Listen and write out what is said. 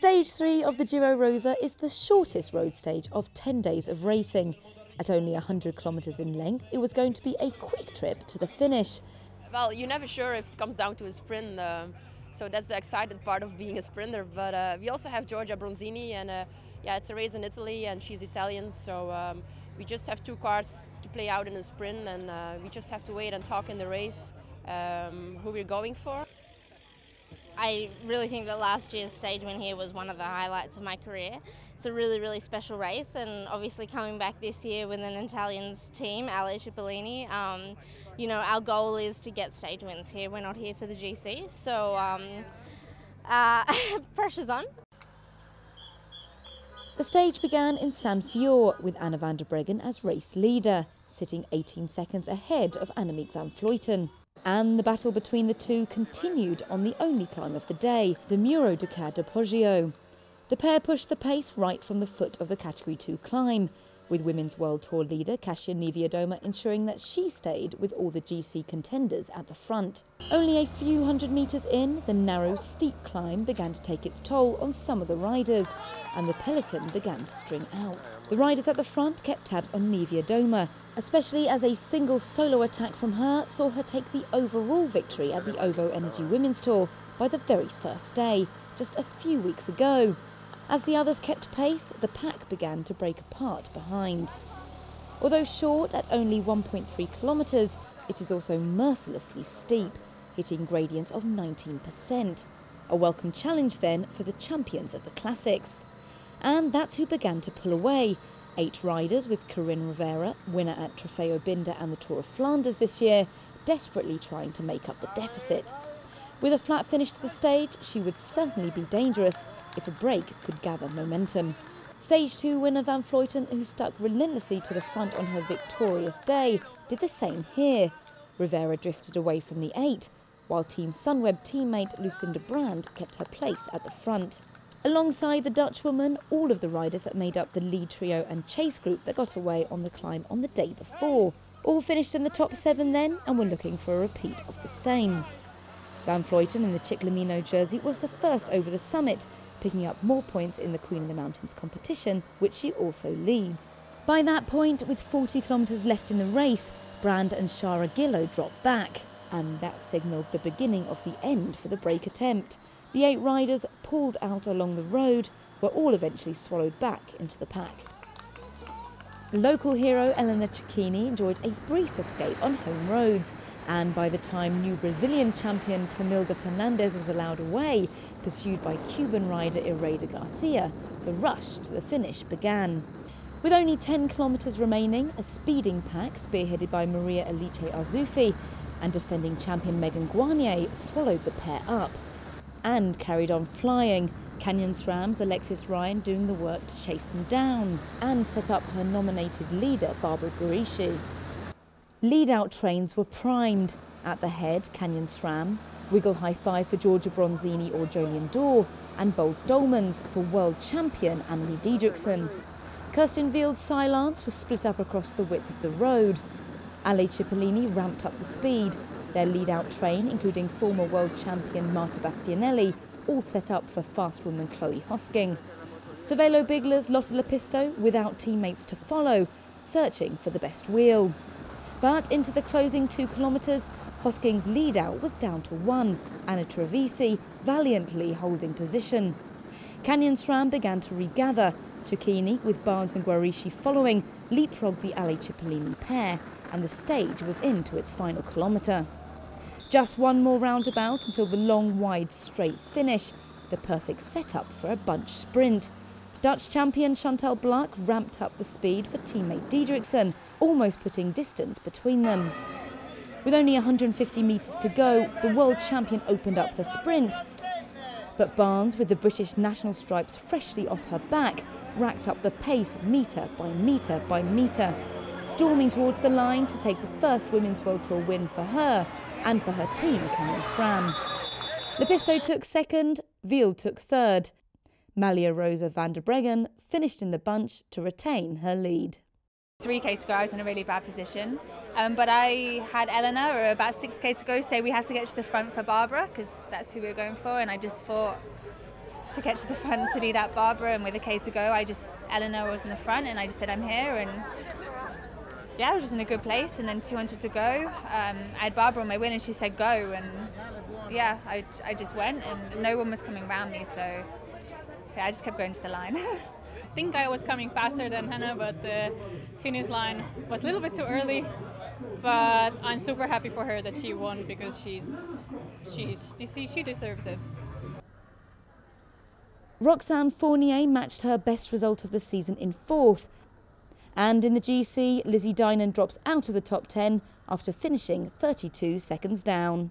Stage 3 of the Giro Rosa is the shortest road stage of 10 days of racing. At only 100 kilometres in length, it was going to be a quick trip to the finish. Well, you're never sure if it comes down to a sprint, so that's the exciting part of being a sprinter. But we also have Giorgia Bronzini, and yeah, it's a race in Italy, and she's Italian, so we just have two cars to play out in a sprint, and we just have to wait and talk in the race who we're going for. I really think that last year's stage win here was one of the highlights of my career. It's a really, really special race, and obviously coming back this year with an Italian's team, Ale Cipollini, you know, our goal is to get stage wins here. We're not here for the GC, so pressure's on. The stage began in San Fior with Anna van der Breggen as race leader, sitting 18 seconds ahead of Annemiek van Vleuten. And the battle between the two continued on the only climb of the day, the Muro de Car de Poggio. The pair pushed the pace right from the foot of the Category 2 climb, with Women's World Tour leader Kasia Niewiadoma ensuring that she stayed with all the GC contenders at the front. Only a few hundred metres in, the narrow, steep climb began to take its toll on some of the riders, and the peloton began to string out. The riders at the front kept tabs on Niewiadoma, especially as a single solo attack from her saw her take the overall victory at the OVO Energy Women's Tour by the very first day, just a few weeks ago. As the others kept pace, the pack began to break apart behind. Although short at only 1.3 kilometres, it is also mercilessly steep, hitting gradients of 19%. A welcome challenge then for the champions of the classics. And that's who began to pull away. 8 riders with Corinne Rivera, winner at Trofeo Binda and the Tour of Flanders this year, desperately trying to make up the deficit. With a flat finish to the stage, she would certainly be dangerous if a break could gather momentum. Stage 2 winner Van Vleuten, who stuck relentlessly to the front on her victorious day, did the same here. Rivera drifted away from the 8, while Team Sunweb teammate Lucinda Brand kept her place at the front. Alongside the Dutchwoman, all of the riders that made up the lead trio and chase group that got away on the climb on the day before. All finished in the top 7 then, and were looking for a repeat of the same. Van Vleuten in the Ciclamino jersey was the first over the summit, picking up more points in the Queen of the Mountains competition, which she also leads. By that point, with 40 kilometres left in the race, Brand and Shara Gillow dropped back, and that signalled the beginning of the end for the break attempt. The 8 riders pulled out along the road, were all eventually swallowed back into the pack. Local hero Elena Cecchini enjoyed a brief escape on home roads, and by the time new Brazilian champion Clemilda Fernandes was allowed away, pursued by Cuban rider Ireda Garcia, the rush to the finish began. With only 10 kilometres remaining, a speeding pack spearheaded by Maria Alice Arzufi and defending champion Megan Guarnier swallowed the pair up and carried on flying, Canyon SRAM's Alexis Ryan doing the work to chase them down and set up her nominated leader Barbara Guarici. Lead-out trains were primed. At the head, Canyon SRAM, Wiggle High Five for Giorgia Bronzini or Jolien D'Or, and Boels Dolmans for world champion Annemarie Diedrichsen. Kirsten Wield's Silence was split up across the width of the road. Ale Cipollini ramped up the speed. Their lead-out train, including former world champion Marta Bastianelli, all set up for fast woman Chloe Hosking. Cervelo Bigler's Lotte Lepisto, without teammates to follow, searching for the best wheel. But into the closing 2 kilometres, Hosking's lead-out was down to 1, Anna Trevisi valiantly holding position. Canyon SRAM began to regather. Cecchini, with Barnes and Guarici following, leapfrogged the Ale Cipollini pair, and the stage was into its final kilometre. Just one more roundabout until the long, wide, straight finish, the perfect setup for a bunch sprint. Dutch champion Chantal Blaak ramped up the speed for teammate Diedrichsen, almost putting distance between them. With only 150 metres to go, the world champion opened up her sprint. But Barnes, with the British national stripes freshly off her back, racked up the pace metre by metre by metre, storming towards the line to take the first Women's World Tour win for her and for her team, Canyon SRAM. Lepisto took second, Wield took third. Malia Rosa van der Breggen finished in the bunch to retain her lead. 3k to go, I was in a really bad position. But I had Eleanor, or about 6k to go, say we had to get to the front for Barbara, because that's who we were going for, and I just thought, to get to the front to lead out Barbara, and with a K to go, Eleanor was in the front, and I just said I'm here, and yeah, I was just in a good place. And then 200 to go, I had Barbara on my win, and she said go, and yeah, I just went, and no one was coming around me, so yeah, I just kept going to the line. I think I was coming faster than Hannah, but the finish line was a little bit too early. But I'm super happy for her that she won, because she deserves it. Roxane Fournier matched her best result of the season in 4th. And in the GC, Lizzie Dinan drops out of the top 10 after finishing 32 seconds down.